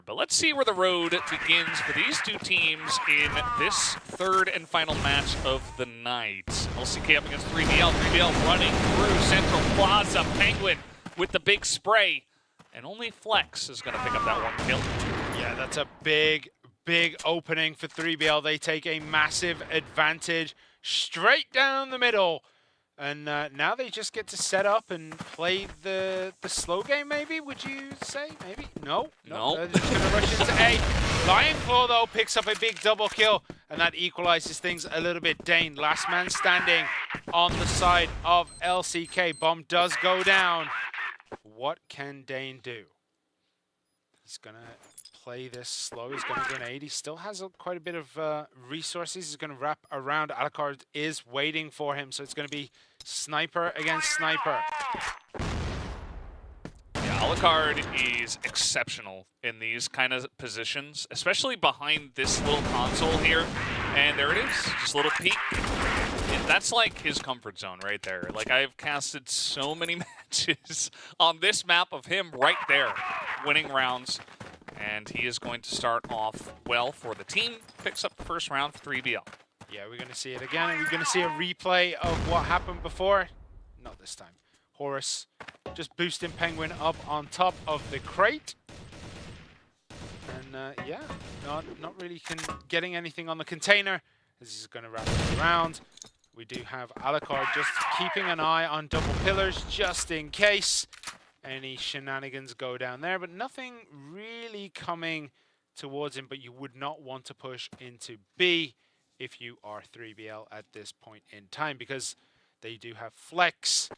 But let's see where the road begins for these two teams in this third and final match of the night. LCK up against 3BL. 3BL running through Central Plaza. Penguin with the big spray. And only Flex is going to pick up that one kill. Yeah, that's a big opening for 3BL. They take a massive advantage straight down the middle. And now they just get to set up and play the slow game, maybe, would you say? Maybe? No. They're just going to rush into A. Lion Claw, though, picks up a big double kill, and that equalizes things a little bit. Dane, last man standing on the side of LCK. Bomb does go down. What can Dane do? He's going to play this slow. He's going to grenade. He still has quite a bit of resources. He's going to wrap around. Alucard is waiting for him, so it's going to be sniper against sniper. Yeah, Alucard is exceptional in these kind of positions, especially behind this little console here. And there it is, just a little peek. That's like his comfort zone right there. Like, I've casted so many matches on this map of him right there, winning rounds. And he is going to start off well for the team. Picks up the first round for 3BL. Yeah, we're going to see it again. And we're going to see a replay of what happened before. Not this time. Horus just boosting Penguin up on top of the crate. And yeah, not really getting anything on the container. This is going to wrap it around. We do have Alucard just keeping an eye on double pillars just in case any shenanigans go down there, but nothing really coming towards him. But you would not want to push into B if you are 3BL at this point in time, because they do have Flex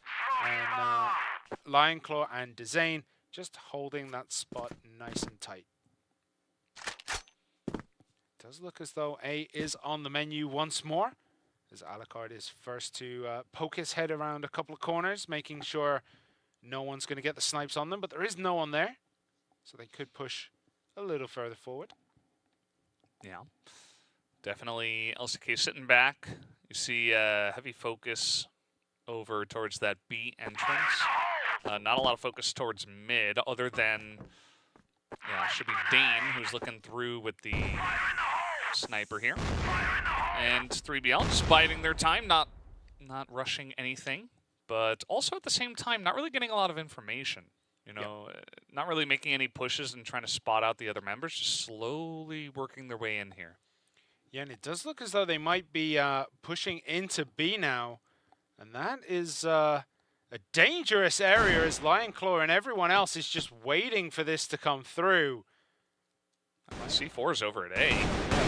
and Lion Claw and Dezane just holding that spot nice and tight. Does look as though A is on the menu once more, as Alucard is first to poke his head around a couple of corners, making sure no one's going to get the snipes on them, but there is no one there, so they could push a little further forward. Yeah, definitely LCK sitting back. You see heavy focus over towards that B entrance. Not a lot of focus towards mid, other than, yeah, should be Dane, who's looking through with the sniper here. And 3BL just biding their time, not rushing anything, but also at the same time not really getting a lot of information. You know, not really making any pushes and trying to spot out the other members, just slowly working their way in here. Yeah, and it does look as though they might be pushing into B now, and that is a dangerous area as Lion Claw and everyone else is just waiting for this to come through. C4 is over at A.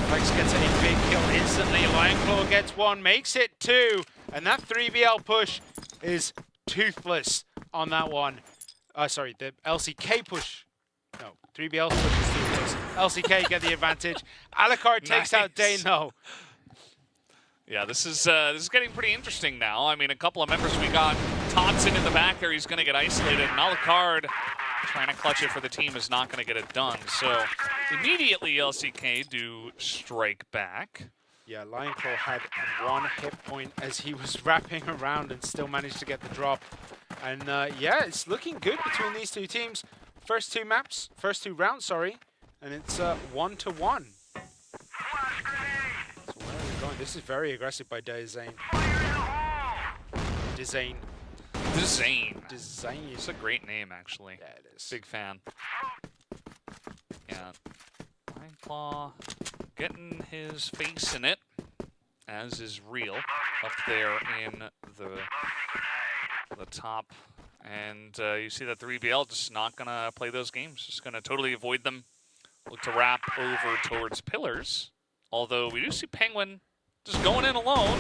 Flex gets a big kill instantly. Lion Claw gets one, makes it two, and that 3BL push is toothless on that one. Sorry, the LCK push. No, 3BL's push is toothless. LCK get the advantage. Alucard takes out Dane though. Yeah, this is getting pretty interesting now. I mean, a couple of members we got. Totson in the back there, he's going to get isolated. And Alucard trying to clutch it for the team is not going to get it done. So immediately LCK do strike back. Yeah, Lion Claw had one hit point as he was wrapping around and still managed to get the drop. And yeah, it's looking good between these two teams. First two rounds, sorry. And it's 1-1. So where are we going? This is very aggressive by Dezane. Dezane. It's a great name, actually. Yeah, it is. Big fan. Yeah. Lion Claw getting his face in it, as is Real up there in the top. And you see that 3BL just not going to play those games. Just going to totally avoid them. Look to wrap over towards pillars. Although we do see Penguin just going in alone.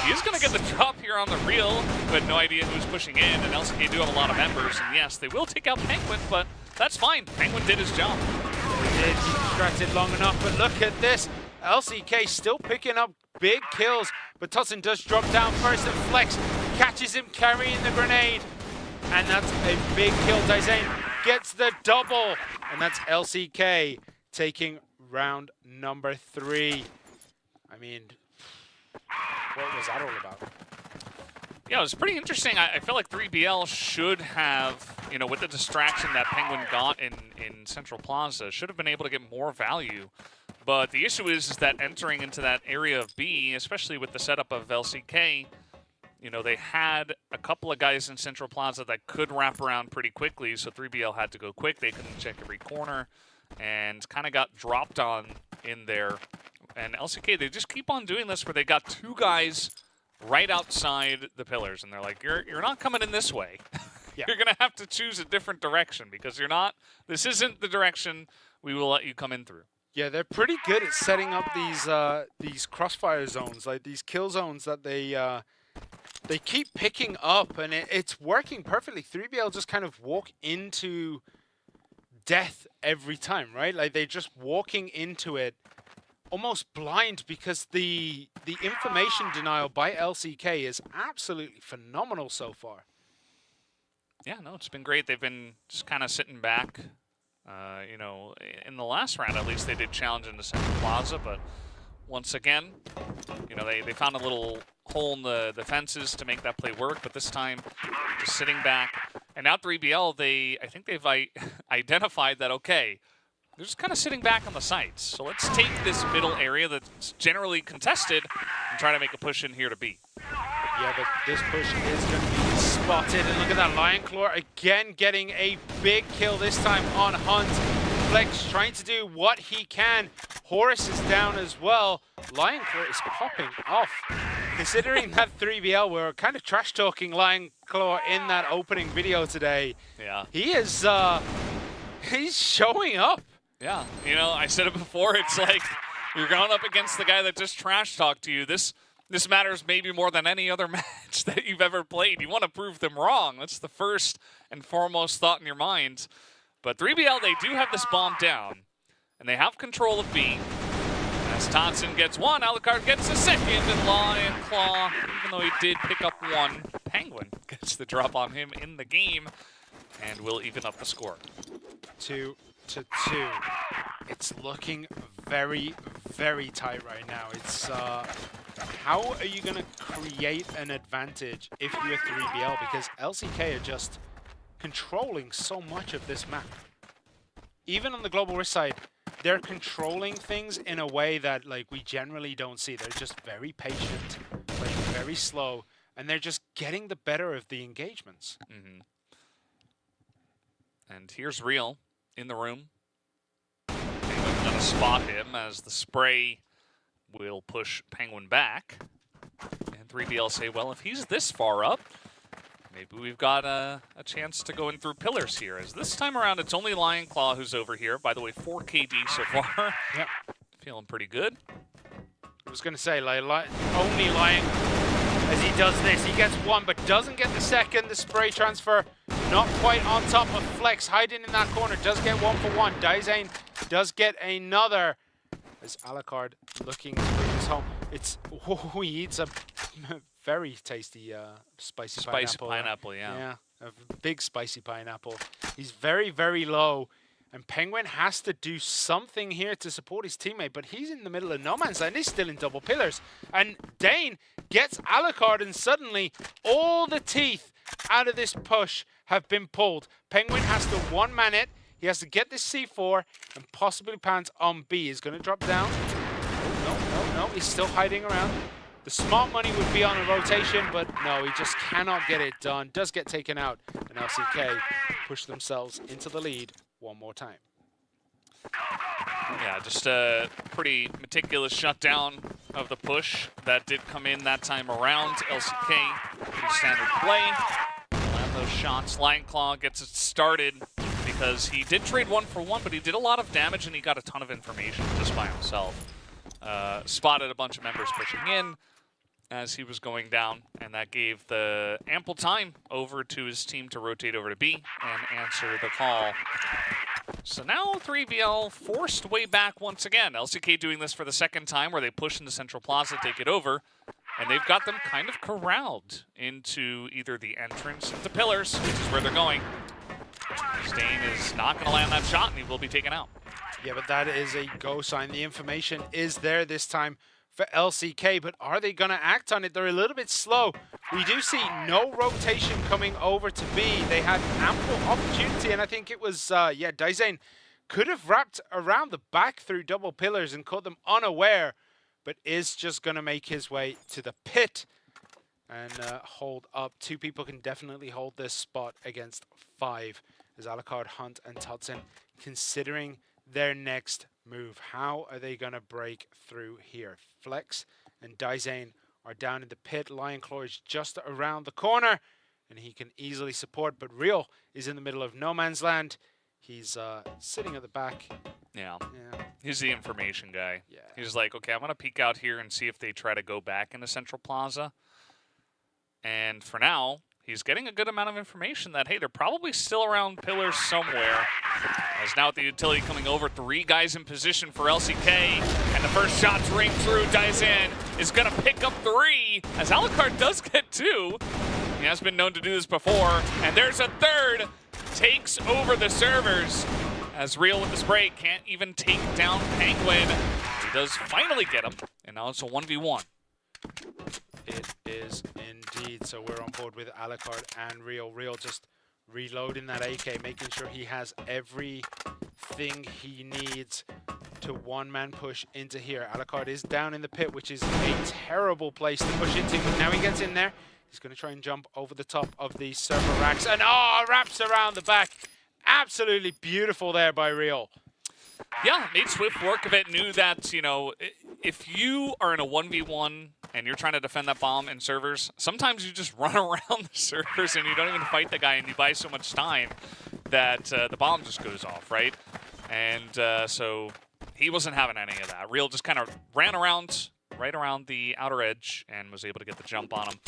He is going to get the drop here on the Real, who had no idea who was pushing in. And LCK do have a lot of members. And yes, they will take out Penguin, but that's fine. Penguin did his job. He did. He distracted long enough, but look at this. LCK still picking up big kills, but Totson does drop down first, and Flex catches him carrying the grenade. And that's a big kill. Dezane gets the double, and that's LCK taking round number 3. I mean, what was that all about? Yeah, it was pretty interesting. I feel like 3BL should have, you know, with the distraction that Penguin got in Central Plaza, should have been able to get more value. But the issue is that entering into that area of B, especially with the setup of LCK, you know, they had a couple of guys in Central Plaza that could wrap around pretty quickly, so 3BL had to go quick. They couldn't check every corner and kind of got dropped on in there. And LCK, they just keep on doing this where they got two guys right outside the pillars, and they're like, you're not coming in this way. Yeah. You're gonna have to choose a different direction because this isn't the direction we will let you come in through. Yeah, they're pretty good at setting up these crossfire zones, like these kill zones that they keep picking up, and it's working perfectly. 3BL just kind of walk into death every time, right? Like they're just walking into it almost blind because the information denial by LCK is absolutely phenomenal so far. Yeah, no, it's been great. They've been just kind of sitting back. You know, in the last round, at least, they did challenge into Central Plaza, but once again, you know, they found a little hole in the fences to make that play work, but this time, just sitting back. And now 3BL, I think they've identified that, okay, they're just kind of sitting back on the sites. So let's take this middle area that's generally contested and try to make a push in here to B. Yeah, but this push is going to be spotted. And look at that, Lion Claw again getting a big kill this time on Hunt. Flex trying to do what he can. Horus is down as well. Lion Claw is popping off. Considering that 3BL were kind of trash-talking Lion Claw in that opening video today. Yeah. He is, he's showing up. Yeah, you know, I said it before, it's like you're going up against the guy that just trash-talked to you. This matters maybe more than any other match that you've ever played. You want to prove them wrong. That's the first and foremost thought in your mind. But 3BL, they do have this bomb down, and they have control of B. As Tonson gets one, Alucard gets a second, and Lion Claw, even though he did pick up one, Penguin gets the drop on him in the game, and will even up the score. 2-2. It's looking very, very tight right now. It's how are you going to create an advantage if you're 3BL? Because LCK are just controlling so much of this map. Even on the Global Risk side, they're controlling things in a way that like we generally don't see. They're just very patient, playing very slow, and they're just getting the better of the engagements. Mm-hmm. And here's Real in the room. Penguin's gonna spot him as the spray will push Penguin back. And 3BL say, well, if he's this far up, maybe we've got a chance to go in through pillars here. As this time around, it's only Lion Claw who's over here. By the way, 4 KD so far. Yep. Feeling pretty good. I was going to say, like, only Lion, as he does this, he gets one, but doesn't get the second. The spray transfer not quite on top of Flex, hiding in that corner. Does get 1-for-1. Daizane does get another. As Alucard looking to bring this home. It's, oh, he eats a very tasty spicy pineapple, yeah. Yeah, a big spicy pineapple. He's very, very low. And Penguin has to do something here to support his teammate, but he's in the middle of no man's land. He's still in double pillars. And Dane gets Alucard, and suddenly all the teeth out of this push have been pulled. Penguin has to one-man it. He has to get this C4 and possibly plant on B. He's going to drop down. Oh, no. He's still hiding around. The smart money would be on a rotation, but no, he just cannot get it done. Does get taken out. And LCK push themselves into the lead one more time. Yeah, just a pretty meticulous shutdown of the push that did come in that time around. LCK, pretty standard play. Land those shots. Lion Claw gets it started because he did trade 1-for-1, but he did a lot of damage and he got a ton of information just by himself. Spotted a bunch of members pushing in as he was going down, and that gave the ample time over to his team to rotate over to B and answer the call. So now 3BL forced way back once again. LCK doing this for the second time where they push into Central Plaza, take it over, and they've got them kind of corralled into either the entrance into pillars, which is where they're going. Stain is not going to land that shot, and he will be taken out. Yeah, but that is a go sign. The information is there this time for LCK, but are they going to act on it? They're a little bit slow. We do see no rotation coming over to B. They had ample opportunity, and I think it was, Daizane could have wrapped around the back through double pillars and caught them unaware, but is just going to make his way to the pit and hold up. 2 people can definitely hold this spot against 5, as Alucard, Hunt, and Totson considering their next move. How are they going to break through here? Flex and Daizane are down in the pit. Lion Claw is just around the corner, and he can easily support, but Real is in the middle of no man's land. He's sitting at the back. Yeah. He's the information guy. Yeah. He's like, okay, I'm going to peek out here and see if they try to go back into Central Plaza. And for now, he's getting a good amount of information that, hey, they're probably still around pillars somewhere. As now with the utility coming over, 3 guys in position for LCK, and the first shots ring through. Daizane is going to pick up 3, as Alucard does get 2. He has been known to do this before, and there's a third. Takes over the servers, as Real with the spray can't even take down Penguin. He does finally get him, and now it's a 1v1. It is indeed. So we're on board with Alucard and Real. Real just reloading that AK, making sure he has everything he needs to one-man push into here. Alucard is down in the pit, which is a terrible place to push into, but now he gets in there. He's going to try and jump over the top of the server racks, and wraps around the back. Absolutely beautiful there by Real. Yeah, made swift work of it, knew that, you know, if you are in a 1v1 and you're trying to defend that bomb in servers, sometimes you just run around the servers and you don't even fight the guy, and you buy so much time that the bomb just goes off, right? And so he wasn't having any of that. Real just kind of ran around right around the outer edge and was able to get the jump on him.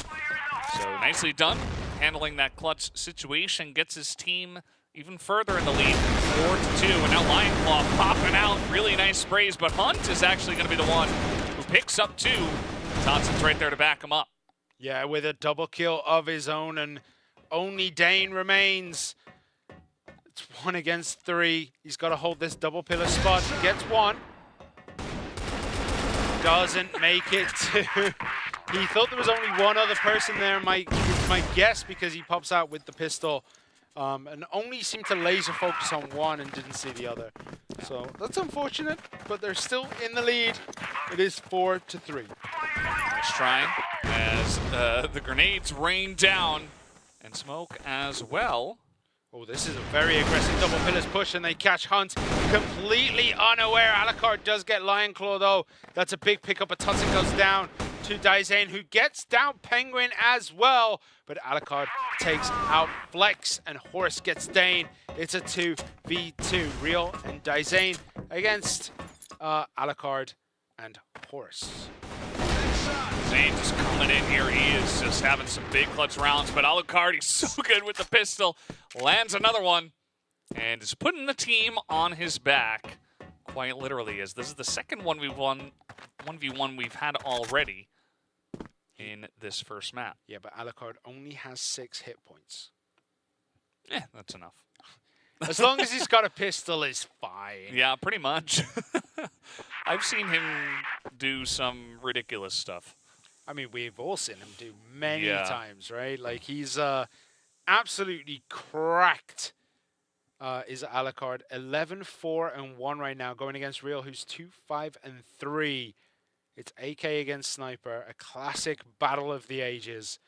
So nicely done, handling that clutch situation, gets his team even further in the lead, 4-2, and now Lion Claw popping out, really nice sprays, but Hunt is actually going to be the one who picks up 2. Totson's right there to back him up. Yeah, with a double kill of his own, and only Dane remains. It's 1 against 3. He's got to hold this double pillar spot. He gets 1. Doesn't make it 2. He thought there was only 1 other person there, my guess, because he pops out with the pistol. And only seemed to laser focus on 1 and didn't see the other. So that's unfortunate, but they're still in the lead. It is 4-3. Nice try as the grenades rain down, and smoke as well. Oh, this is a very aggressive double pillars push, and they catch Hunt completely unaware. Alucard does get Lion Claw, though. That's a big pickup, but Totson goes down to Daizane, who gets down Penguin as well. But Alucard takes out Flex, and Horse gets Dane. It's a 2v2. Real and Daizane against Alucard and Horse. Zane just coming in here. He is just having some big clutch rounds, but Alucard, he's so good with the pistol. Lands another one, and is putting the team on his back, quite literally, as this is the second 1v1 we've had already in this first map. Yeah, but Alucard only has 6 hit points. Yeah, that's enough. As long as he's got a pistol, it's fine. Yeah, pretty much. I've seen him do some ridiculous stuff. I mean, we've all seen him do many times, right? Like, he's absolutely cracked. Is Alucard 11-4-1 right now, going against Real, who's 2-5-3. It's AK against Sniper, a classic battle of the ages.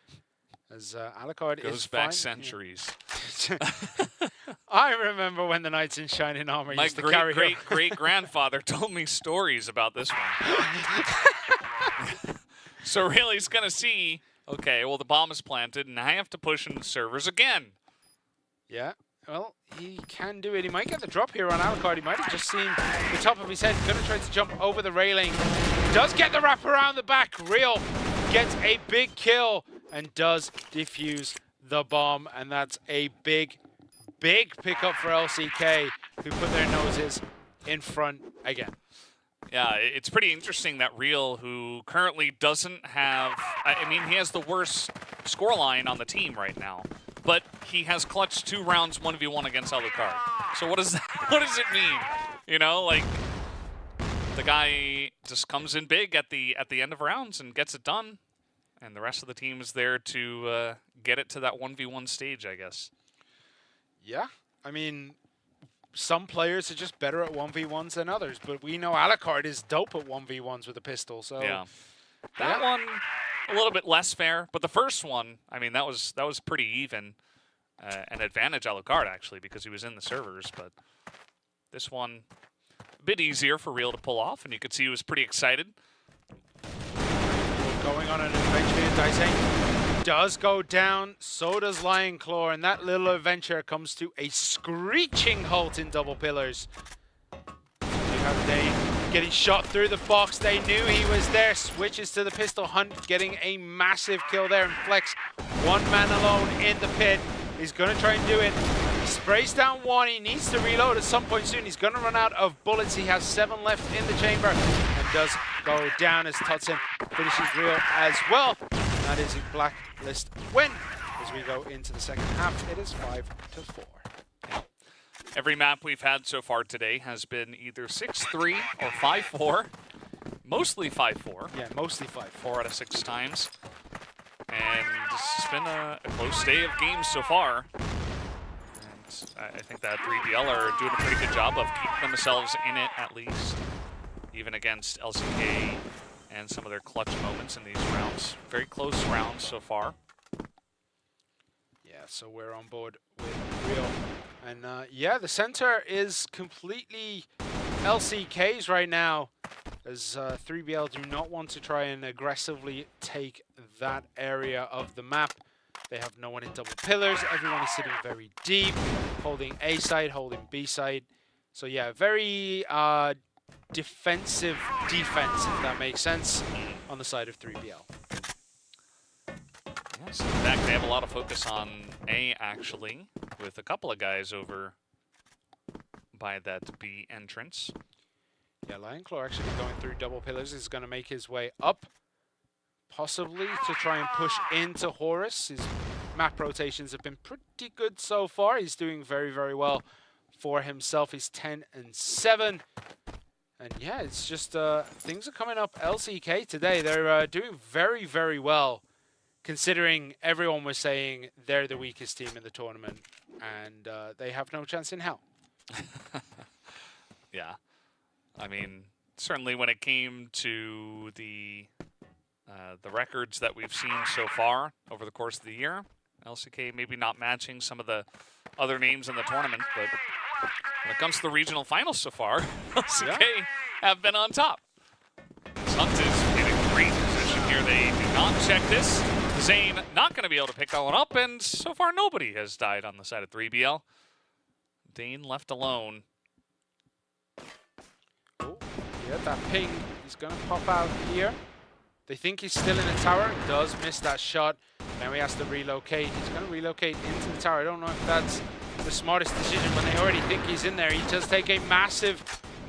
As Alucard goes back centuries. I remember when the Knights in Shining Armor used to carry my great-grandfather told me stories about this one. So really, he's going to see, okay, well, the bomb is planted, and I have to push into the servers again. Yeah, well, he can do it. He might get the drop here on Alucard. He might have just seen the top of his head. Going to try to jump over the railing. Does get the wrap around the back. Real gets a big kill and does defuse the bomb. And that's a big pickup for LCK, who put their noses in front again. Yeah, it's pretty interesting that Real, who currently doesn't have, I mean, he has the worst scoreline on the team right now, but he has clutched 2 rounds 1v1 against Alucard. So what does that, what does it mean? You know, like, the guy just comes in big at the end of rounds and gets it done. And the rest of the team is there to get it to that 1v1 stage, I guess. Yeah, I mean, some players are just better at 1v1s than others, but we know Alucard is dope at 1v1s with a pistol. So yeah, that one a little bit less fair, but the first one, I mean, that was pretty even, an advantage Alucard actually because he was in the servers. But this one, a bit easier for Real to pull off, and you could see he was pretty excited. Going on an adventure here, Daisei does go down, so does Lion Claw, and that little adventure comes to a screeching halt in double pillars. You have Dane getting shot through the box. They knew he was there. Switches to the pistol hunt, getting a massive kill there, and Flex, one man alone in the pit. He's going to try and do it. He sprays down one. He needs to reload at some point soon. He's going to run out of bullets. He has 7 left in the chamber and does go down as Tutsin finishes Real as well. That is a Blacklist win. As we go into the second half, it is 5-4. Every map we've had so far today has been either 6-3 or 5-4. Mostly 5-4. Yeah, mostly 5. 4 out of 6 times. And this has been a close day of games so far. And I think that 3BL are doing a pretty good job of keeping themselves in it at least. Even against LCK and some of their clutch moments in these rounds. Very close rounds so far. Yeah, so we're on board with Real. And yeah, the center is completely LCK's right now, as 3BL do not want to try and aggressively take that area of the map. They have no one in double pillars. Everyone is sitting very deep, holding A side, holding B side. So yeah, very defensive defense, if that makes sense, on the side of 3BL. Yes, in fact, they have a lot of focus on A, actually, with a couple of guys over by that B entrance. Yeah, Lion Claw actually going through double pillars is going to make his way up, possibly to try and push into Horus. His map rotations have been pretty good so far. He's doing very, very well for himself. He's 10-7. And yeah, it's just things are coming up LCK today. They're doing very, very well, considering everyone was saying they're the weakest team in the tournament, and they have no chance in hell. Yeah. I mean, certainly when it came to the records that we've seen so far over the course of the year, LCK maybe not matching some of the other names in the tournament, but when it comes to the regional finals so far, LCK have been on top. Sunt is in a great position here. They do not check this. Zane not going to be able to pick that one up, and so far nobody has died on the side of 3BL. Dane left alone. Oh, yeah, that ping is going to pop out here. They think he's still in the tower. He does miss that shot. Now he has to relocate. He's going to relocate into the tower. I don't know if that's the smartest decision when they already think he's in there. He does take a massive,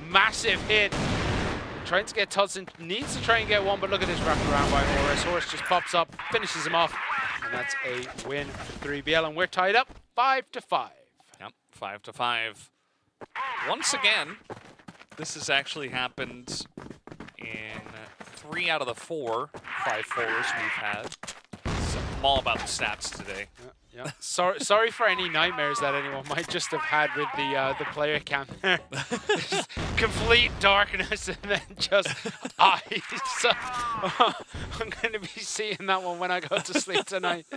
massive hit. Trying to get Tudson, needs to try and get one, but look at this wraparound by Horus. Horus just pops up, finishes him off, and that's a win for 3BL, and we're tied up 5-5. Yep, 5-5. Once again, this has actually happened in 3 out of the 4 5-4s we've had. So I'm all about the stats today. Yeah. Sorry for any nightmares that anyone might just have had with the player cam there. Complete darkness and then just eyes. So, I'm going to be seeing that one when I go to sleep tonight.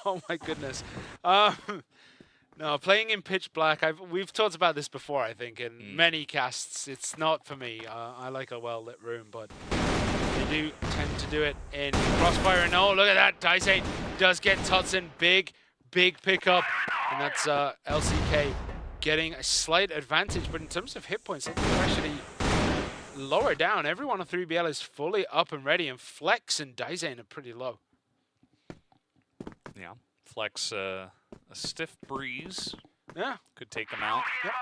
Oh my goodness. No, playing in pitch black, we've talked about this before, I think, in many casts. It's not for me. I like a well-lit room, but they do tend to do it in Crossfire. No, look at that. Daisei does get Tutson. Big pickup. And that's LCK getting a slight advantage. But in terms of hit points, they're actually lower down. Everyone on 3BL is fully up and ready. And Flex and Daisei are pretty low. Yeah. Flex, a stiff breeze. Yeah. Could take him out. Yep.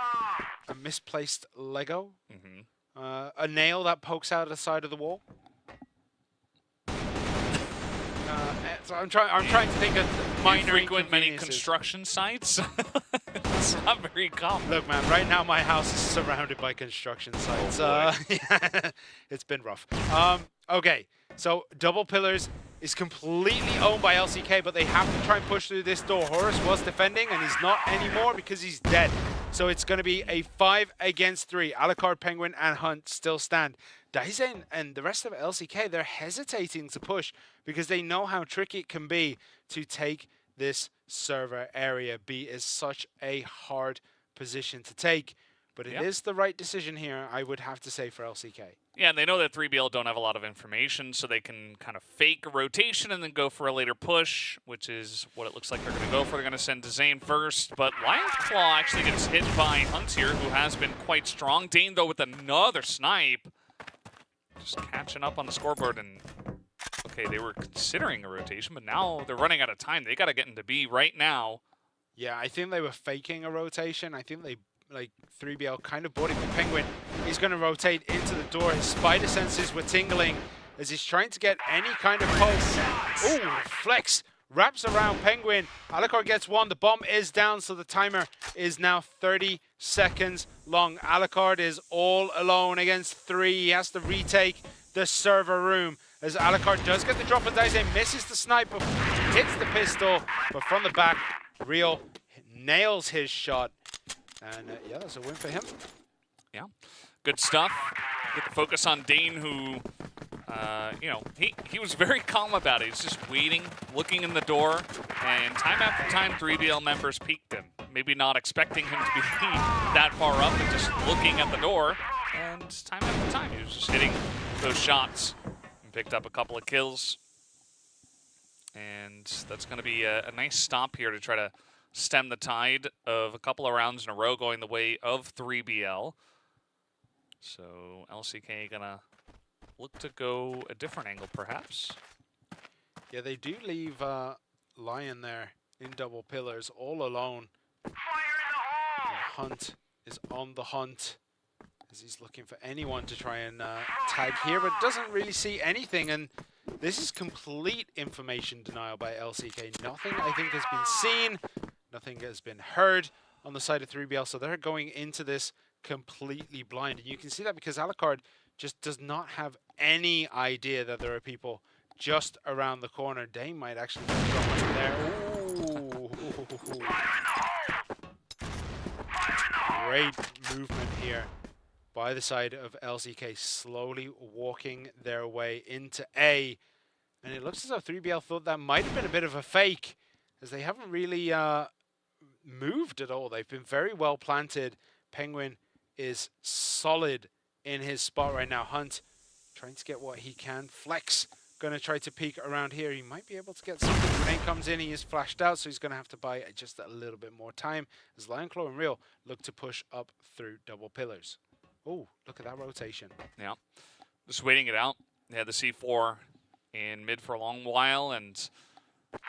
A misplaced Lego. Mm-hmm. A nail that pokes out of the side of the wall. So I'm trying to think of minor frequent many inconveniences. construction sites. It's not very common. Look, man, right now my house is surrounded by construction sites. Yeah, it's been rough. Okay, so Double Pillars is completely owned by LCK, but they have to try and push through this door. Horus was defending, and he's not anymore because he's dead. So it's going to be a 5 against 3. Alucard, Penguin, and Hunt still stand. Daisen and the rest of LCK, they're hesitating to push because they know how tricky it can be to take this server area. B is such a hard position to take, but it is the right decision here, I would have to say, for LCK. Yeah, and they know that 3BL don't have a lot of information, so they can kind of fake a rotation and then go for a later push, which is what it looks like they're going to go for. They're going to send Zane first, but Lionclaw actually gets hit by Hunt here, who has been quite strong. Dane, though, with another snipe. Just catching up on the scoreboard, and okay, they were considering a rotation, but now they're running out of time. They got to get into B right now. Yeah, I think they were faking a rotation. I think they, like, 3BL kind of bought it. But Penguin, he's going to rotate into the door. His spider senses were tingling as he's trying to get any kind of pulse. Ooh, flex wraps around Penguin. Alucard gets one. The bomb is down, so the timer is now 30 seconds long. Alucard is all alone against 3. He has to retake the server room as Alucard does get the drop on Daisen, misses the sniper, hits the pistol, but from the back, Real nails his shot. And yeah, that's a win for him. Yeah, good stuff. Get the focus on Dane, who, you know, he was very calm about it. He's just waiting, looking in the door, and time after time, 3BL members peeked him. Maybe not expecting him to be that far up and just looking at the door. And time after time, he was just hitting those shots and picked up a couple of kills. And that's going to be a nice stop here to try to stem the tide of a couple of rounds in a row going the way of 3BL. So LCK going to look to go a different angle, perhaps. Yeah, they do leave Lion there in Double Pillars all alone. Hunt is on the hunt as he's looking for anyone to try and tag here, but doesn't really see anything. And this is complete information denial by LCK. Nothing, I think, has been seen. Nothing has been heard on the side of 3BL. So they're going into this completely blind. And you can see that because Alucard just does not have any idea that there are people just around the corner. Dane might actually be going there. Ooh. Great movement here by the side of LCK, slowly walking their way into A. And it looks as though 3BL thought that might have been a bit of a fake, as they haven't really moved at all. They've been very well planted. Penguin is solid in his spot right now. Hunt trying to get what he can. Flex going to try to peek around here. He might be able to get something. Grenade comes in. He is flashed out, so he's going to have to buy just a little bit more time as Lionclaw and Real look to push up through Double Pillars. Oh, look at that rotation. Yeah, just waiting it out. They had the C4 in mid for a long while,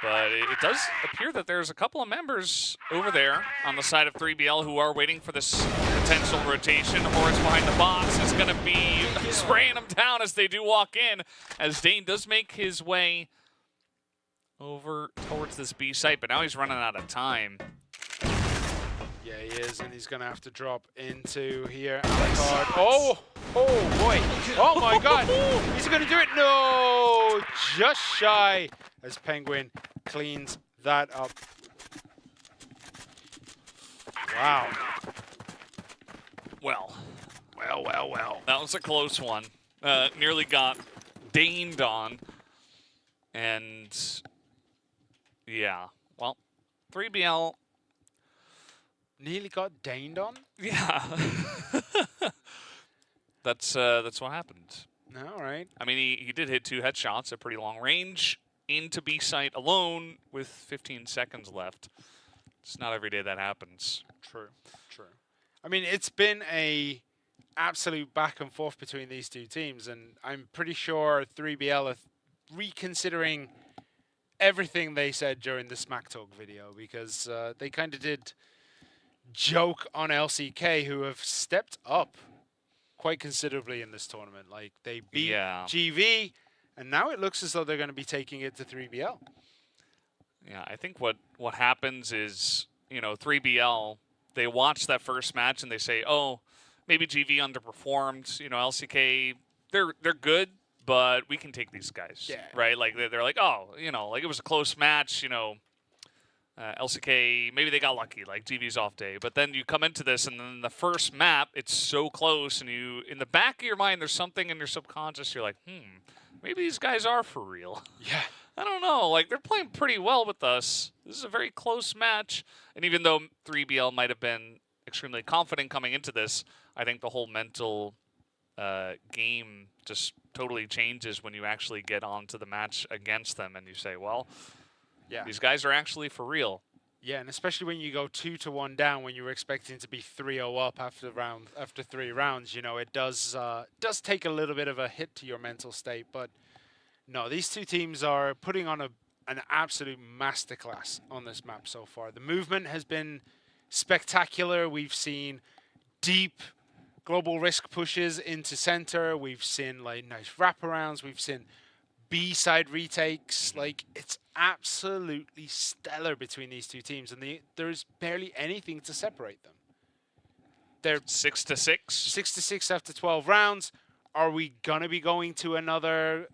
but it does appear that there's a couple of members over there on the side of 3BL who are waiting for this potential rotation. Horus behind the box is going to be spraying them down as they do walk in, as Dane does make his way over towards this B site, but now he's running out of time. Yeah, he is, and he's going to have to drop into here. Alucard. Oh boy. Oh my god. He's going to do it. No, just shy as Penguin cleans that up. Wow. Well. Well. That was a close one. Nearly got daned on. And yeah, well, 3BL nearly got daned on? Yeah. That's what happened. All right. I mean, he did hit 2 headshots at pretty long range into B site alone with 15 seconds left. It's not every day that happens. True. I mean, it's been a absolute back and forth between these two teams, and I'm pretty sure 3BL are reconsidering everything they said during the Smack Talk video, because they kind of did joke on LCK, who have stepped up quite considerably in this tournament. Like, they beat GV, and now it looks as though they're going to be taking it to 3BL. Yeah, I think what happens is, 3BL, they watch that first match and they say, oh, maybe GV underperformed. LCK, they're good, but we can take these guys, Yeah. right? Like they're like, oh, like it was a close match. LCK, maybe they got lucky, like GV's off day. But then you come into this, and then the first map, it's so close, and in the back of your mind, there's something in your subconscious. You're like, maybe these guys are for real. Yeah. I don't know. Like, they're playing pretty well with us. This is a very close match. And even though 3BL might have been extremely confident coming into this, I think the whole mental game just totally changes when you actually get onto the match against them and you say, well, Yeah. these guys are actually for real. Yeah, and especially when you go 2-1 down when you were expecting to be 3-0 up after 3 rounds, it does take a little bit of a hit to your mental state. But no, these two teams are putting on an absolute masterclass on this map so far. The movement has been spectacular. We've seen deep global risk pushes into center. We've seen like nice wraparounds. We've seen B-side retakes. Like, it's absolutely stellar between these two teams, and there's barely anything to separate them. They're 6-6. 6-6 after 12 rounds. Are we gonna be going to another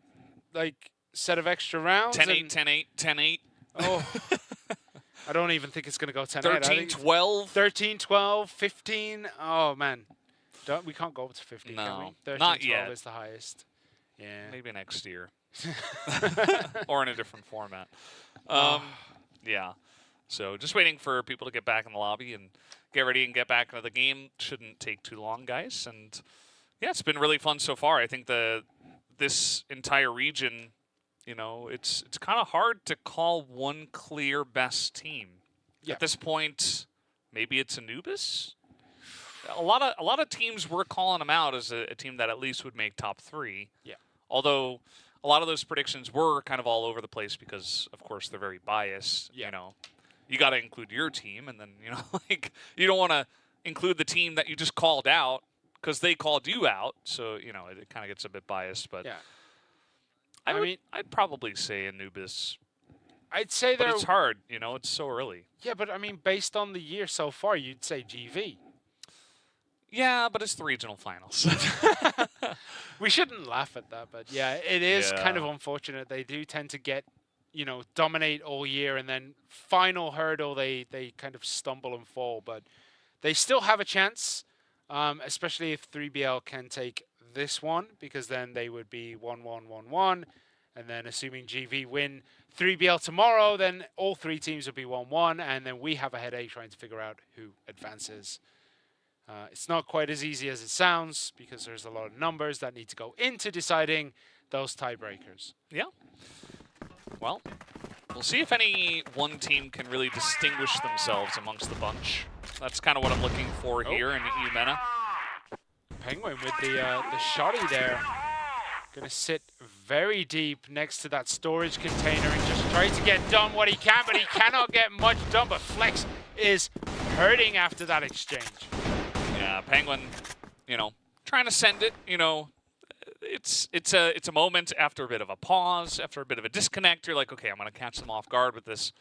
set of extra rounds? 10-8, 10-8, 10-8. Oh, I don't even think it's gonna go 10-8. 13-12. 13-12, 15. Oh man, we can't go up to 15. No, can we? 13-12 not yet. is the highest. Yeah. Maybe next year. Or in a different format. Yeah. So just waiting for people to get back in the lobby and get ready and get back into the game. Shouldn't take too long, guys. And yeah, it's been really fun so far. I think this entire region, it's kind of hard to call one clear best team. Yeah. At this point, maybe it's Anubis. A lot of teams were calling them out as a team that at least would make top 3. Yeah. Although a lot of those predictions were kind of all over the place because, of course, they're very biased. Yeah. You got to include your team, and then you don't want to include the team that you just called out because they called you out. So it kind of gets a bit biased. But Yeah. I'd probably say Anubis. I'd say But it's hard. It's so early. Yeah, but I mean, based on the year so far, you'd say GV. Yeah, but it's the regional finals. We shouldn't laugh at that, but yeah, it is kind of unfortunate. They do tend to get, dominate all year, and then final hurdle, they kind of stumble and fall. But they still have a chance, especially if 3BL can take this one, because then they would be 1-1-1-1. And then assuming GV win 3BL tomorrow, then all 3 teams would be 1-1, and then we have a headache trying to figure out who advances. It's not quite as easy as it sounds because there's a lot of numbers that need to go into deciding those tiebreakers. Yeah. Well, we'll see if any one team can really distinguish themselves amongst the bunch. That's kind of what I'm looking for here in EUMENA. Penguin with the shotty there. Gonna sit very deep next to that storage container and just try to get done what he can, but he cannot get much done. But Flex is hurting after that exchange. Yeah, Penguin, trying to send it, it's a moment after a bit of a pause, after a bit of a disconnect. You're like, okay, I'm going to catch them off guard with this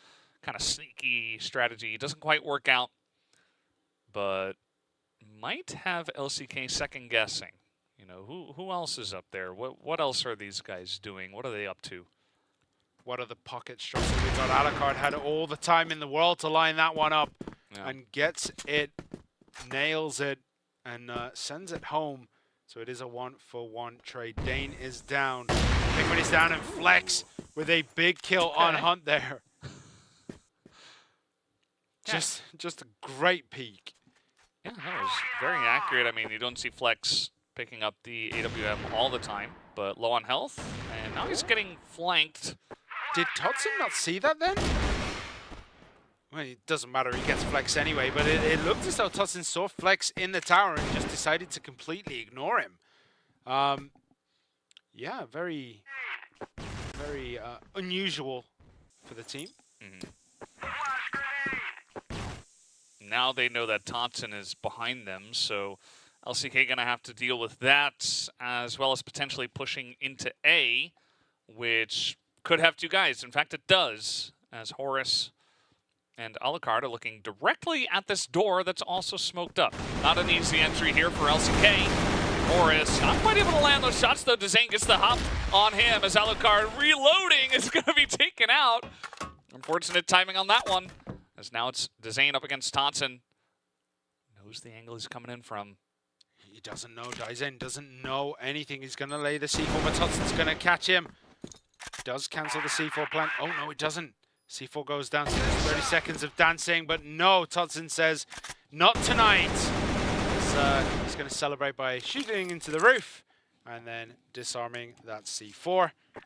kind of sneaky strategy. It doesn't quite work out, but might have LCK second guessing. Who else is up there? What else are these guys doing? What are they up to? What are the pocket strokes that we got? Alucard had all the time in the world to line that one up and gets it. Nails it and sends it home. So it is a 1-for-1 trade. Dane is down. Penguin is down, and Flex with a big kill on Hunt there. Just a great peek. Yeah, that was very accurate. I mean, you don't see Flex picking up the AWM all the time, but low on health, and now he's getting flanked. Did Totson not see that then? Well, it doesn't matter, he gets Flex anyway, but it looked as though Totson saw Flex in the tower and just decided to completely ignore him. Yeah, very unusual for the team. Now they know that Totson is behind them, so LCK going to have to deal with that, as well as potentially pushing into A, which could have 2 guys. In fact, it does, as Horus And Alucard are looking directly at this door that's also smoked up. Not an easy entry here for LCK. Morris not quite able to land those shots, though. Dezane gets the hop on him as Alucard reloading is going to be taken out. Unfortunate timing on that one, as now it's Dezane up against Tonson. Knows the angle he's coming in from. He doesn't know. Dezane doesn't know anything. He's going to lay the C4, but Tonson's going to catch him. Does cancel the C4 plant. Oh, no, it doesn't. C4 goes down, so there's 30 seconds of dancing, but no, Tonson says, not tonight. He's going to celebrate by shooting into the roof and then disarming that C4. And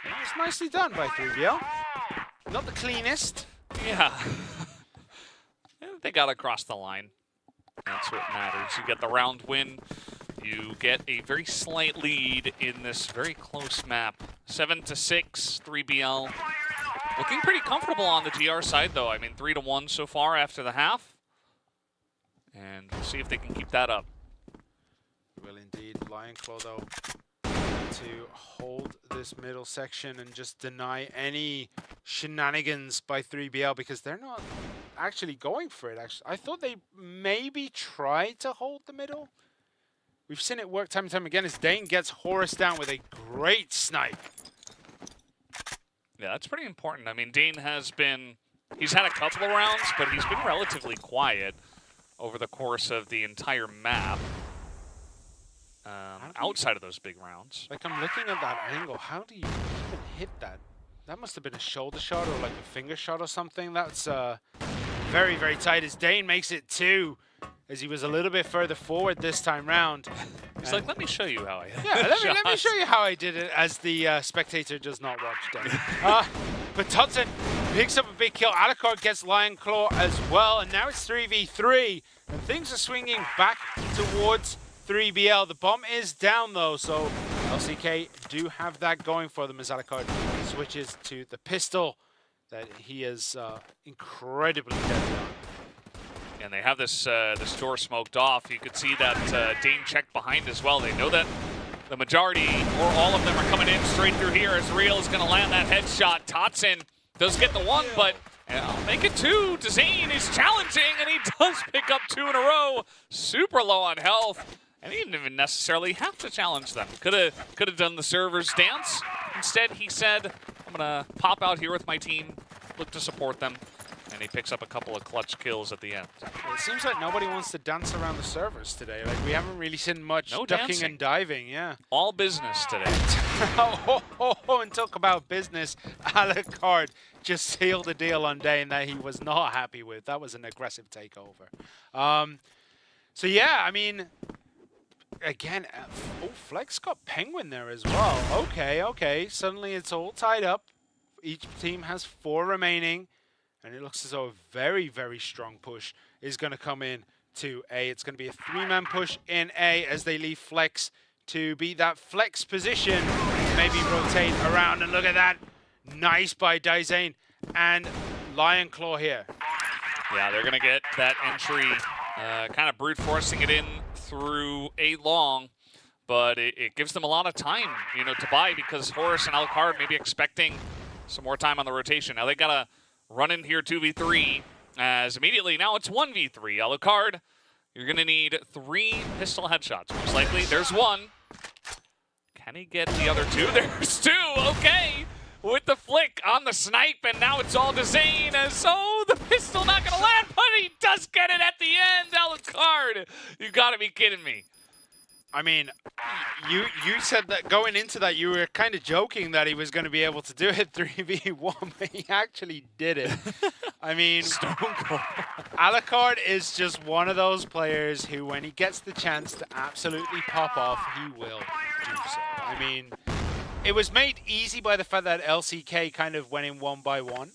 it was nicely done by 3BL. Not the cleanest. Yeah. They got across the line. That's what matters. You get the round win. You get a very slight lead in this very close map. 7-6, 3BL. Looking pretty comfortable on the GR side, though. I mean, 3-1 so far after the half. And we'll see if they can keep that up. Will indeed. Lionclaw, though, to hold this middle section and just deny any shenanigans by 3BL because they're not actually going for it. Actually, I thought they maybe tried to hold the middle. We've seen it work time and time again as Dane gets Horus down with a great snipe. Yeah, that's pretty important. I mean, Dane has been, he's had a couple of rounds, but he's been relatively quiet over the course of the entire map. Outside of those big rounds. Like, I'm looking at that angle. How do you even hit that? That must have been a shoulder shot or like a finger shot or something. That's very, very tight as Dane makes it 2, as he was a little bit further forward this time round. He's like, let me show you how I hit let me show you how I did it, as the spectator does not watch Dane. But Tonson picks up a big kill. Alucard gets Lionclaw as well, and now it's 3v3, and things are swinging back towards 3BL. The bomb is down, though, so LCK do have that going for them as Alucard switches to the pistol that he is incredibly deadly on. And they have this this door smoked off. You could see that Dane checked behind as well. They know that the majority, or all of them, are coming in straight through here as Real is going to land that headshot. Tonson does get the 1, but I'll make it 2. Dezane is challenging, and he does pick up 2 in a row. Super low on health. And he didn't even necessarily have to challenge them. Could have done the server's dance. Instead, he said, I'm going to pop out here with my team, look to support them. And he picks up a couple of clutch kills at the end. Well, it seems like nobody wants to dance around the servers today. Like, we haven't really seen much ducking and diving, yeah. All business today. And talk about business. Alucard just sealed the deal on Dane that he was not happy with. That was an aggressive takeover. So, yeah, I mean, again, Flex got Penguin there as well. Okay. Suddenly it's all tied up. Each team has 4 remaining. And it looks as though a very, very strong push is going to come in to A. It's going to be a 3-man push in A as they leave Flex to be that flex position. Maybe rotate around, and look at that. Nice by Dezane and Lionclaw here. Yeah, they're going to get that entry, kind of brute forcing it in through A long. But it gives them a lot of time, to buy, because Horus and Alucard may be expecting some more time on the rotation. Now they got to run in here 2v3, as immediately now it's 1v3. Alucard, you're going to need 3 pistol headshots, most likely. There's 1. Can he get the other 2? There's 2, okay. With the flick on the snipe, and now it's all Dezane, as the pistol not going to land, but he does get it at the end. Alucard, you got to be kidding me. I mean, you said that going into that, you were kind of joking that he was going to be able to do it 3v1, but he actually did it. I mean, Alucard is just one of those players who, when he gets the chance to absolutely pop off, he will do so. I mean, it was made easy by the fact that LCK kind of went in 1 by 1.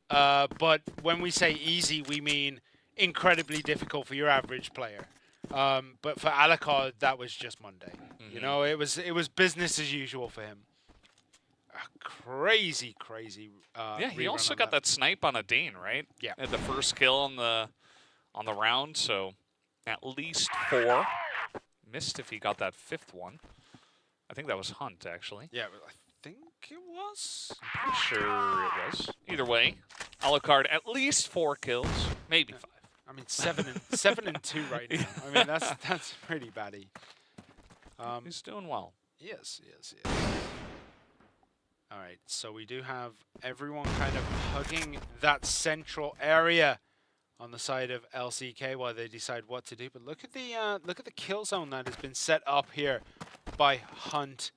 But when we say easy, we mean incredibly difficult for your average player. But for Alucard, that was just Monday. Mm-hmm. It was business as usual for him. A crazy. Yeah, he also got that snipe on a Dane, right? Yeah. Had the first kill on the round, so at least 4. Missed if he got that 5th one. I think that was Hunt, actually. Yeah, I think it was. I'm pretty sure it was. Either way, Alucard at least 4 kills, maybe 5. I mean, 7-2 right now. I mean, that's pretty batty. He's doing well. Yes. All right, so we do have everyone kind of hugging that central area on the side of LCK while they decide what to do. But look at the kill zone that has been set up here by Hunt,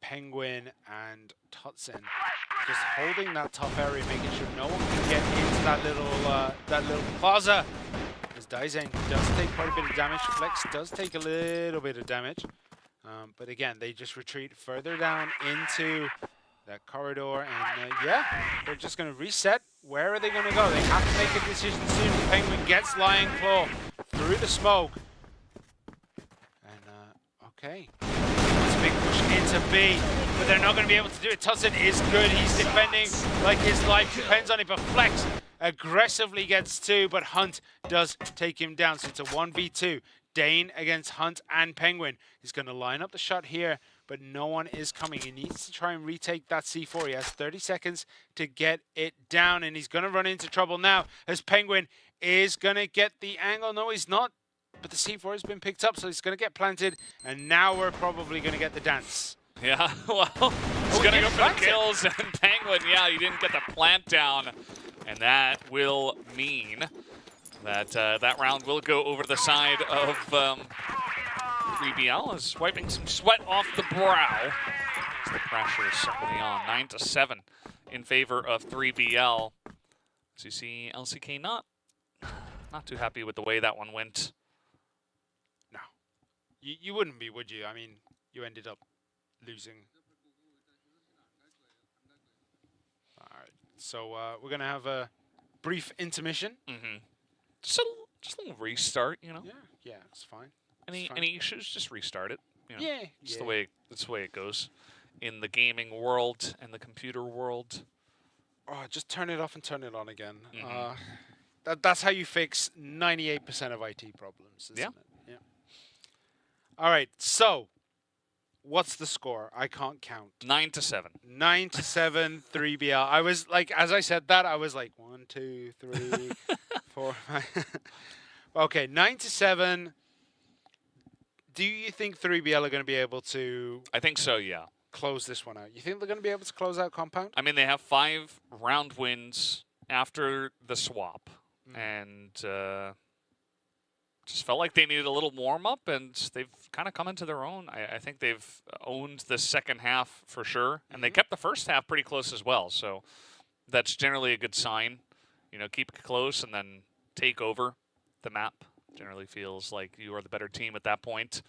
Penguin, and Tutsin. Just holding that top area, making sure no one can get into that little plaza. As Daisen does take quite a bit of damage, Flex does take a little bit of damage. But again, they just retreat further down into that corridor, and yeah, they're just going to reset. Where are they going to go? They have to make a decision soon. Penguin gets Lion Claw through the smoke. And, okay. It's a big push into B, but they're not going to be able to do it. Tutsin is good. He's defending like his life depends on it, but Flex aggressively gets 2, but Hunt does take him down. So it's a 1v2. Dane against Hunt and Penguin. He's going to line up the shot here, but no one is coming. He needs to try and retake that C4. He has 30 seconds to get it down, and he's going to run into trouble now as Penguin is going to get the angle. No, he's not, but the C4 has been picked up, so he's going to get planted, and now we're probably going to get the dance. Yeah, well, he's going to go for the kills, and Penguin, yeah, he didn't get the plant down, and that will mean that that round will go over to the side of 3BL, is wiping some sweat off the brow. As the pressure is certainly on. 9-7 in favor of 3BL. As you see, LCK not too happy with the way that one went. No, you wouldn't be, would you? I mean, you ended up losing. All right, so we're gonna have a brief intermission. Mm-hmm. Just a little restart, you know. Yeah, it's fine. Any issues? Just restart it. You know? Yeah, That's the way it goes in the gaming world and the computer world. Oh, just turn it off and turn it on again. Mm-hmm. That's how you fix 98% of IT problems, isn't it? Yeah. All right. So, what's the score? I can't count. 9-7. 9-7, 3BL. I was like, as I said that, I was like 1, 2, 3, 4, 5. Okay, 9-7. Do you think 3BL are going to be able to? I think so. Yeah. Close this one out. You think they're going to be able to close out Compound? I mean, they have 5 round wins after the swap, and just felt like they needed a little warm up, and they've kind of come into their own. I think they've owned the second half for sure, and they kept the first half pretty close as well. So that's generally a good sign. You know, keep it close and then take over the map. Generally feels like you are the better team at that point.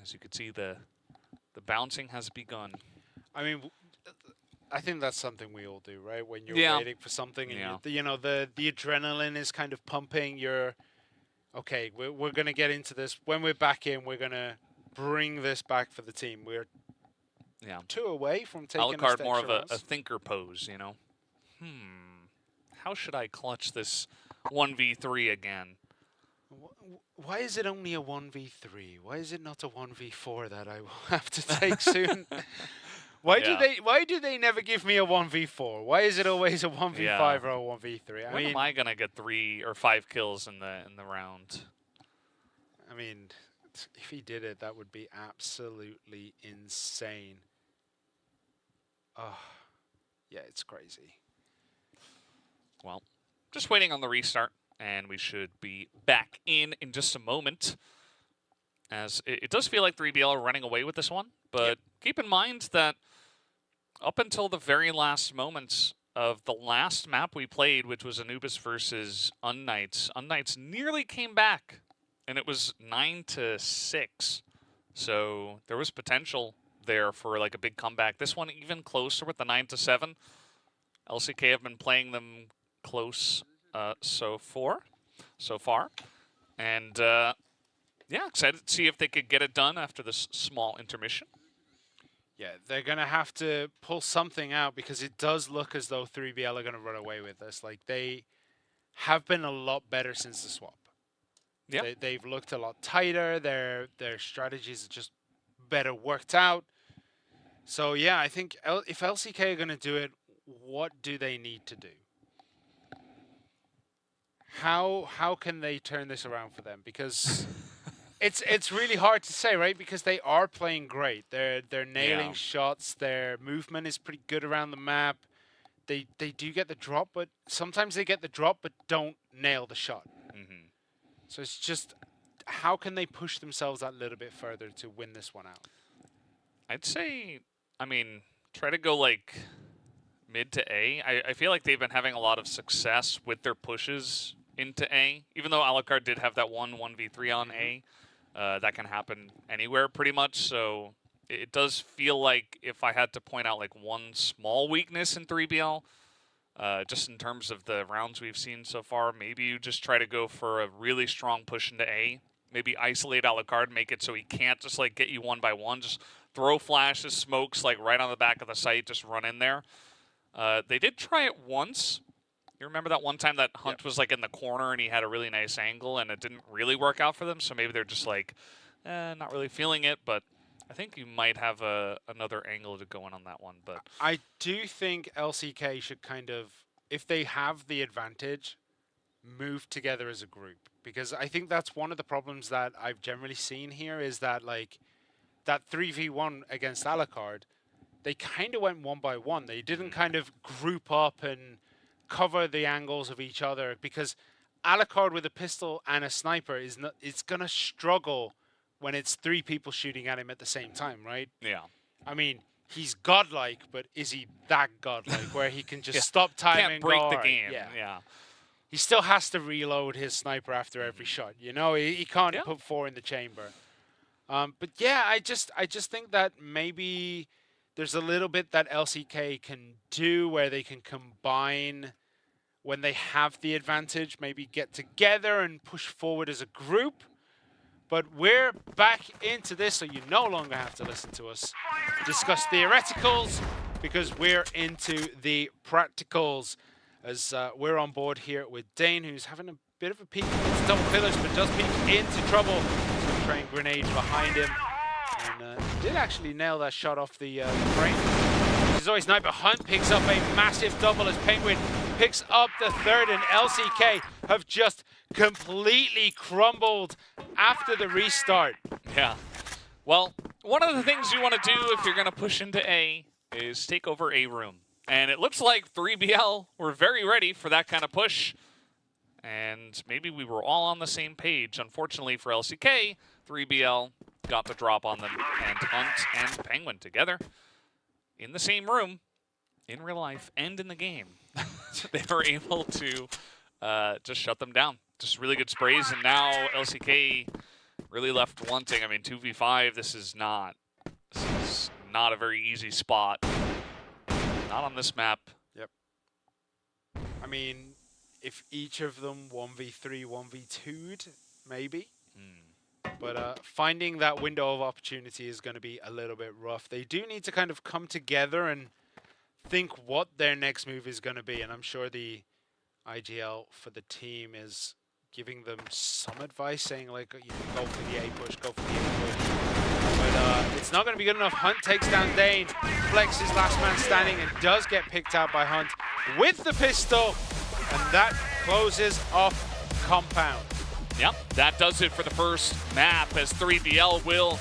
As you can see, the bouncing has begun. I mean, I think that's something we all do, right? When you're waiting for something, and you know the adrenaline is kind of pumping. You're okay. We're gonna get into this. When we're back in, we're gonna bring this back for the team. We're 2 away from taking Alucard more of a thinker pose, you know. How should I clutch this 1v3 again? Why is it only a 1v3? Why is it not a 1v4 that I will have to take soon? Why do they never give me a 1v4? Why is it always a 1v5 or a 1v3? When am I gonna get 3 or 5 kills in the round? I mean, if he did it, that would be absolutely insane. Oh, yeah, it's crazy. Well, just waiting on the restart. And we should be back in just a moment. As it does feel like 3BL are running away with this one. But keep in mind that up until the very last moments of the last map we played, which was Anubis versus Unknights, Unknights nearly came back. And it was 9-6. So there was potential there for like a big comeback. This one even closer with the 9-7. LCK have been playing them close so far, and yeah, excited to see if they could get it done after this small intermission. Yeah, they're gonna have to pull something out because it does look as though 3BL are gonna run away with this. Like they have been a lot better since the swap. Yeah, they've looked a lot tighter. Their strategies are just better worked out. So yeah, I think if LCK are gonna do it, what do they need to do? how can they turn this around for them? Because it's really hard to say, right? Because they are playing great. They're nailing shots. Their movement is pretty good around the map. They do get the drop, but sometimes they get the drop but don't nail the shot. Mm-hmm. So it's just, how can they push themselves that little bit further to win this one out? I'd say, I mean, try to go like mid to A. I feel like they've been having a lot of success with their pushes into A, even though Alucard did have that 1v3 on A. That can happen anywhere pretty much, so it does feel like if I had to point out like one small weakness in 3BL, just in terms of the rounds we've seen so far, maybe you just try to go for a really strong push into A. Maybe isolate Alucard, make it so he can't just like get you one by one. Just throw flashes, smokes like right on the back of the site, just run in there. They did try it once. You remember that one time that Hunt was like in the corner and he had a really nice angle and it didn't really work out for them, so maybe they're just like, not really feeling it, but I think you might have another angle to go in on that one. But I do think LCK should kind of, if they have the advantage, move together as a group. Because I think that's one of the problems that I've generally seen here is that, like, that 3v1 against Alucard, they kind of went one by one. They didn't kind of group up and cover the angles of each other, because Alucard with a pistol and a sniper it's going to struggle when it's 3 people shooting at him at the same time, right? yeah. I mean, he's godlike, but is he that godlike where he can just stop time Can't and break go, the "Alright," game. Yeah. Yeah. He still has to reload his sniper after every shot. You know, he can't put 4 in the chamber. But yeah, I just think that maybe there's a little bit that LCK can do where they can combine when they have the advantage, maybe get together and push forward as a group. But we're back into this, so you no longer have to listen to us discuss theoreticals, because we're into the practicals. As we're on board here with Dane, who's having a bit of a peek into double pillars, but does peek into trouble. So throwing grenades behind him. And did actually nail that shot off the frame. He's always Sniper Hunt picks up a massive double as Penguin picks up the third, and LCK have just completely crumbled after the restart. Yeah. Well, one of the things you want to do if you're going to push into A is take over A room. And it looks like 3BL were very ready for that kind of push. And maybe we were all on the same page. Unfortunately for LCK, 3BL got the drop on them, and Hunt and Penguin together in the same room, in real life and in the game. They were able to just shut them down. Just really good sprays, and now LCK really left wanting. I mean, 2v5, this is not a very easy spot. Not on this map. Yep. I mean, if each of them 1v3, 1v2'd, maybe. But finding that window of opportunity is going to be a little bit rough. They do need to kind of come together and think what their next move is going to be. And I'm sure the IGL for the team is giving them some advice, saying, like, you know, go for the A push, go for the A push. But it's not going to be good enough. Hunt takes down Dane. Flex is last man standing and does get picked out by Hunt with the pistol. And that closes off Compound. Yep, that does it for the first map, as 3BL will